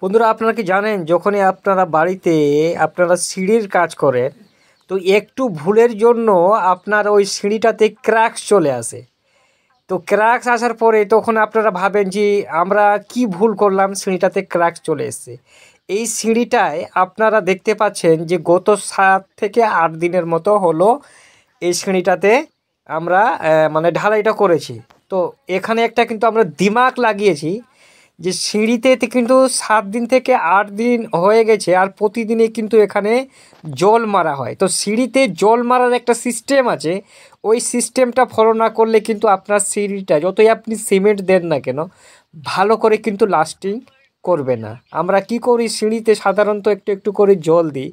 বন্ধুরা, আপনারা কি জানেন যখনই আপনারা বাড়িতে আপনারা সিঁড়ির কাজ করেন তো একটু ভুলের জন্য আপনার ওই সিঁড়িটাতে ক্র্যাকস চলে আসে। তো ক্র্যাকস আসার পরে তখন আপনারা ভাবেন যে আমরা কি ভুল করলাম, সিঁড়িটাতে ক্র্যাকস চলে এসেছে। এই সিঁড়িটায় আপনারা দেখতে পাচ্ছেন যে গত 7 থেকে 8 দিনের মতো হলো এই সিঁড়িটাতে আমরা মানে ঢালাইটা করেছি। তো এখানে একটা কিন্তু আমরা দিমাগ লাগিয়েছি যে সিঁড়িতে কিন্তু 7 দিন থেকে 8 দিন হয়ে গেছে আর প্রতিদিনই কিন্তু এখানে জল মারা হয়। তো সিঁড়িতে জল মারার একটা সিস্টেম আছে, ওই সিস্টেমটা ফলো না করলে কিন্তু আপনার সিঁড়িটা যতই আপনি সিমেন্ট দেন না কেন ভালো করে কিন্তু লাস্টিং করবে না। আমরা কি করি, সিঁড়িতে সাধারণত একটু একটু করে জল দিই,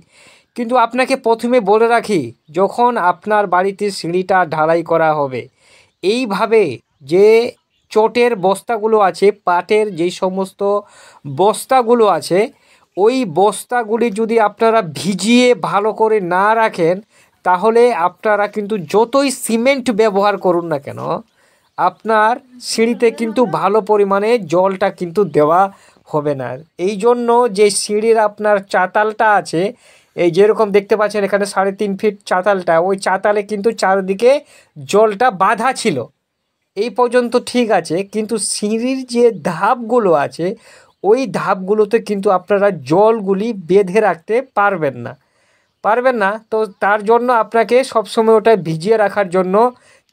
কিন্তু আপনাকে প্রথমে বলে রাখি যখন আপনার বাড়িতে সিঁড়িটা ঢালাই করা হবে এইভাবে যে চটের বস্তাগুলো আছে, পাটের যেই সমস্ত বস্তাগুলো আছে, ওই বস্তাগুলি যদি আপনারা ভিজিয়ে ভালো করে না রাখেন তাহলে আপনারা কিন্তু যতই সিমেন্ট ব্যবহার করুন না কেন আপনার সিঁড়িতে কিন্তু ভালো পরিমাণে জলটা কিন্তু দেওয়া হবে না। এই জন্য যে সিঁড়ির আপনার চাতালটা আছে, এই যেরকম দেখতে পাচ্ছেন এখানে 3.5 ফিট চাতালটা, ওই চাতালে কিন্তু চারদিকে জলটা বাঁধা ছিল এই পর্যন্ত ঠিক আছে, কিন্তু সিঁড়ির যে ধাপগুলো আছে ওই ধাপগুলোতে কিন্তু আপনারা জলগুলি বেঁধে রাখতে পারবেন না। তো তার জন্য আপনাকে সবসময় ওটা ভিজিয়ে রাখার জন্য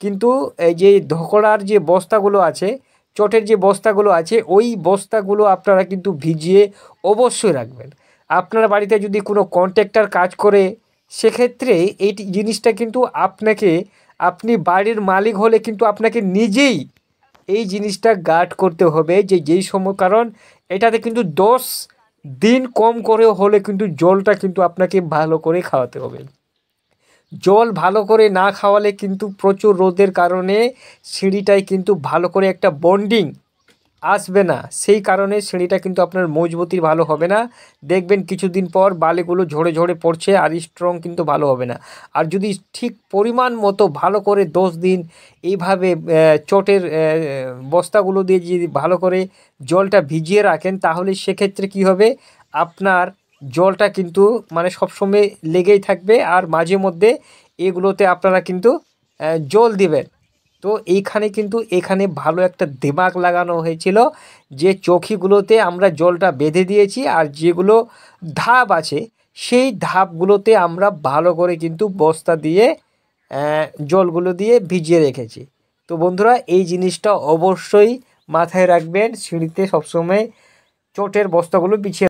কিন্তু এই যে ধকড়ার যে বস্তাগুলো আছে, চটের যে বস্তাগুলো আছে, ওই বস্তাগুলো আপনারা কিন্তু ভিজিয়ে অবশ্যই রাখবেন। আপনার বাড়িতে যদি কোনো কন্ট্রাক্টর কাজ করে সেক্ষেত্রে এই জিনিসটা কিন্তু আপনি বাড়ির মালিক হলে কিন্তু আপনাকে নিজেই এই জিনিসটা গার্ড করতে হবে যে যেই সময়, কারণ এটাতে কিন্তু 10 দিন কম করে হলে কিন্তু জলটা কিন্তু আপনাকে ভালো করে খাওয়াতে হবে। জল ভালো করে না খাওয়ালে কিন্তু প্রচুর রোদের কারণে সিঁড়িটায় কিন্তু ভালো করে একটা বন্ডিং আসবে না, সেই কারণে সিঁড়িটা কিন্তু আপনার মজবুতি ভালো হবে না। দেখবেন কিছুদিন পর বালিগুলো ঝরে ঝরে পড়ছে আর স্ট্রং কিন্তু ভালো হবে না। আর যদি ঠিক পরিমাণ মতো ভালো করে 10 দিন এইভাবে চটের বস্তাগুলো দিয়ে যদি ভালো করে জলটা ভিজিয়ে রাখেন তাহলে সেক্ষেত্রে কি হবে, আপনার জলটা কিন্তু মানে সবসময় লেগেই থাকবে আর মাঝে মধ্যে এগুলোতে আপনারা কিন্তু জল দিবেন। তো এখানে ভালো একটা দিমাগ লাগানো হয়েছিল যে চৌকিগুলোতে আমরা জলটা বেঁধে দিয়েছি আর যেগুলো ধাপ আছে সেই ধাপগুলোতে আমরা ভালো করে কিন্তু বস্তা দিয়ে জলগুলো দিয়ে ভিজিয়ে রেখেছি। তো বন্ধুরা, এই জিনিসটা অবশ্যই মাথায় রাখবেন, সিঁড়িতে সবসময় চটের বস্তাগুলো বিছিয়ে